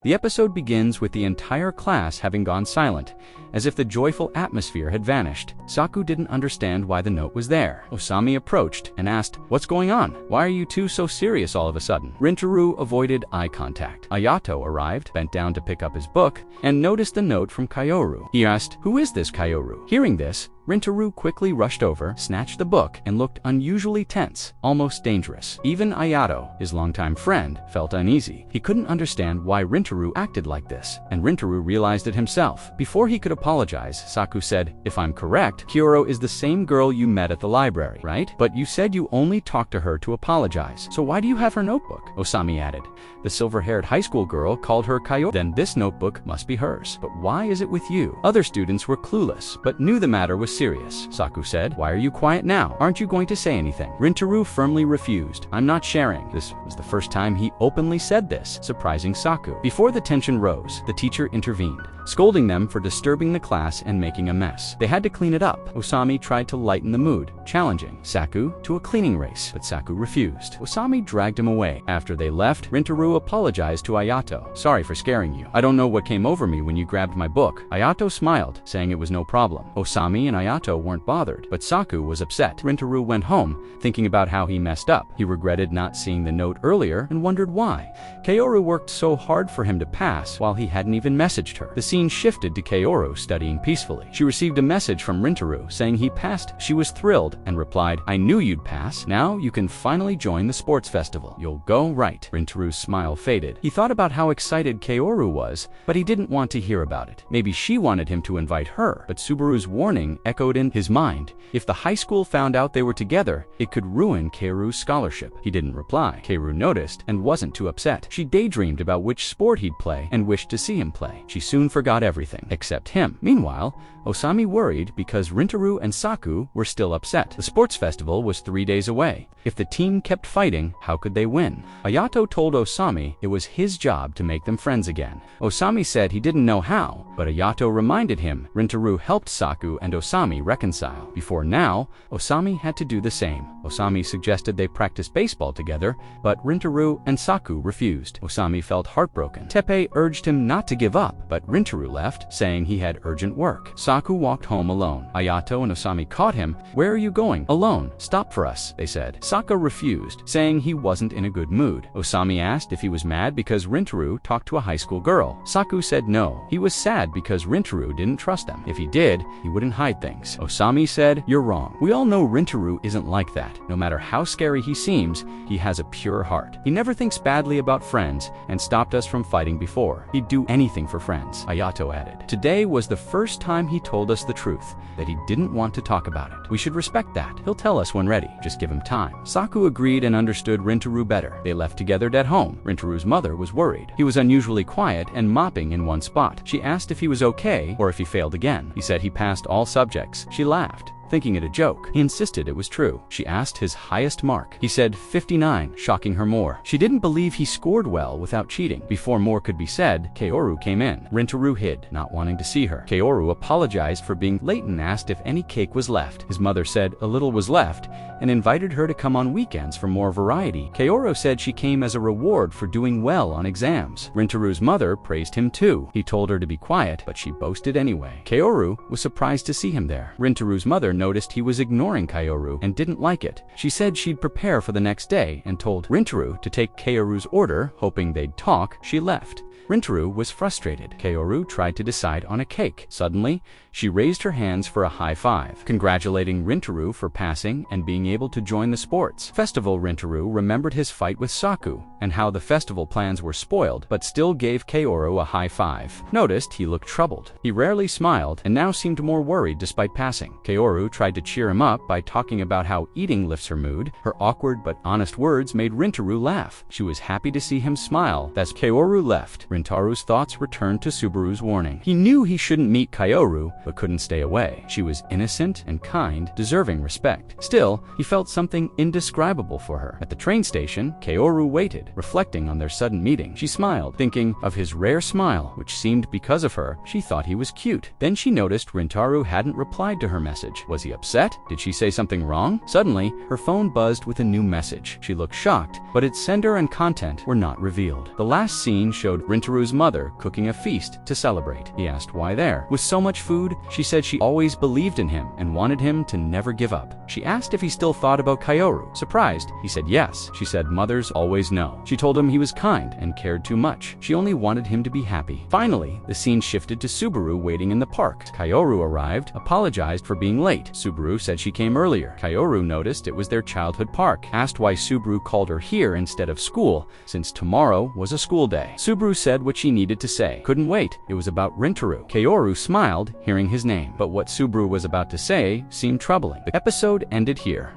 The episode begins with the entire class having gone silent, as if the joyful atmosphere had vanished. Saku didn't understand why the note was there. Osami approached and asked, "What's going on? Why are you two so serious all of a sudden?" Rintaro avoided eye contact. Ayato arrived, bent down to pick up his book, and noticed the note from Kaoru. He asked, "Who is this Kaoru?" Hearing this, Rintaro quickly rushed over, snatched the book, and looked unusually tense, almost dangerous. Even Ayato, his longtime friend, felt uneasy. He couldn't understand why Rintaro acted like this, and Rintaro realized it himself. Before he could apologize, Saku said, "If I'm correct, Kyoto is the same girl you met at the library, right? But you said you only talked to her to apologize. So why do you have her notebook?" Osami added. "The silver-haired high school girl called her Kaoru. Then this notebook must be hers. But why is it with you?" Other students were clueless, but knew the matter was serious. Saku said, "Why are you quiet now? Aren't you going to say anything?" Rintaro firmly refused. "I'm not sharing." This was the first time he openly said this, surprising Saku. Before the tension rose, the teacher intervened, scolding them for disturbing the class and making a mess. They had to clean it up. Osami tried to lighten the mood, challenging Saku to a cleaning race, but Saku refused. Osami dragged him away. After they left, Rintaro apologized to Ayato. "Sorry for scaring you. I don't know what came over me when you grabbed my book." Ayato smiled, saying it was no problem. Osami and Ayato weren't bothered, but Saku was upset. Rintaro went home, thinking about how he messed up. He regretted not seeing the note earlier and wondered why. Kaoru worked so hard for him to pass while he hadn't even messaged her. The scene shifted to Kaoru studying peacefully. She received a message from Rintaro saying he passed. She was thrilled and replied, "I knew you'd pass. Now you can finally join the sports festival. You'll go right." Rintaro's smile faded. He thought about how excited Kaoru was, but he didn't want to hear about it. Maybe she wanted him to invite her, but Subaru's warning echoed in his mind. If the high school found out they were together, it could ruin Kaoru's scholarship. He didn't reply. Kaoru noticed and wasn't too upset. She daydreamed about which sport he'd play and wished to see him play. She soon forgot everything, except him. Meanwhile, Osami worried because Rintaro and Saku were still upset. The sports festival was 3 days away. If the team kept fighting, how could they win? Ayato told Osami it was his job to make them friends again. Osami said he didn't know how, but Ayato reminded him Rintaro helped Saku and Osami reconcile. Before now, Osami had to do the same. Osami suggested they practice baseball together, but Rintaro and Saku refused. Osami felt heartbroken. Teppei urged him not to give up, but Rintaro left, saying he had urgent work. Saku walked home alone. Ayato and Osami caught him. "Where are you going? Alone. Stop for us," they said. Saku refused, saying he wasn't in a good mood. Osami asked if he was mad because Rintaro talked to a high school girl. Saku said no. He was sad because Rintaro didn't trust him. If he did, he wouldn't hide things. Osami said, "You're wrong. We all know Rintaro isn't like that. No matter how scary he seems, he has a pure heart. He never thinks badly about friends and stopped us from fighting before. He'd do anything for friends," Ayato added. Today was the first time he told us the truth, that he didn't want to talk about it. We should respect that. He'll tell us when ready. Just give him time. Saku agreed and understood Rintaro better. They left together at home. Rintaro's mother was worried. He was unusually quiet and mopping in one spot. She asked if he was okay or if he failed again. He said he passed all subjects. She laughed, thinking it a joke. He insisted it was true. She asked his highest mark. He said 59, shocking her more. She didn't believe he scored well without cheating. Before more could be said, Kaoru came in. Rintaro hid, not wanting to see her. Kaoru apologized for being late and asked if any cake was left. His mother said a little was left and invited her to come on weekends for more variety. Kaoru said she came as a reward for doing well on exams. Rintaro's mother praised him too. He told her to be quiet, but she boasted anyway. Kaoru was surprised to see him there. Rintaro's mother noticed he was ignoring Kaoru and didn't like it. She said she'd prepare for the next day and told Rintaro to take Kaoru's order, hoping they'd talk. She left. Rintaro was frustrated. Kaoru tried to decide on a cake. Suddenly, she raised her hands for a high five, congratulating Rintaro for passing and being able to join the sports festival. Rintaro remembered his fight with Saku and how the festival plans were spoiled, but still gave Kaoru a high five. Noticed he looked troubled. He rarely smiled and now seemed more worried despite passing. Kaoru tried to cheer him up by talking about how eating lifts her mood. Her awkward but honest words made Rintaro laugh. She was happy to see him smile. As Kaoru left, Rintaro's thoughts returned to Subaru's warning. He knew he shouldn't meet Kaoru, but couldn't stay away. She was innocent and kind, deserving respect. Still, he felt something indescribable for her. At the train station, Kaoru waited, reflecting on their sudden meeting. She smiled, thinking of his rare smile, which seemed because of her. She thought he was cute. Then she noticed Rintaro hadn't replied to her message. Was he upset? Did she say something wrong? Suddenly, her phone buzzed with a new message. She looked shocked, but its sender and content were not revealed. The last scene showed Rintaro Rintaru's mother cooking a feast to celebrate. He asked why there. With so much food, she said she always believed in him and wanted him to never give up. She asked if he still thought about Kaoru. Surprised, he said yes. She said mothers always know. She told him he was kind and cared too much. She only wanted him to be happy. Finally, the scene shifted to Subaru waiting in the park. Kaoru arrived, apologized for being late. Subaru said she came earlier. Kaoru noticed it was their childhood park, asked why Subaru called her here instead of school, since tomorrow was a school day. Subaru said what she needed to say. Couldn't wait. It was about Rintaru. Kaoru smiled, hearing his name. But what Subaru was about to say seemed troubling. The episode ended here.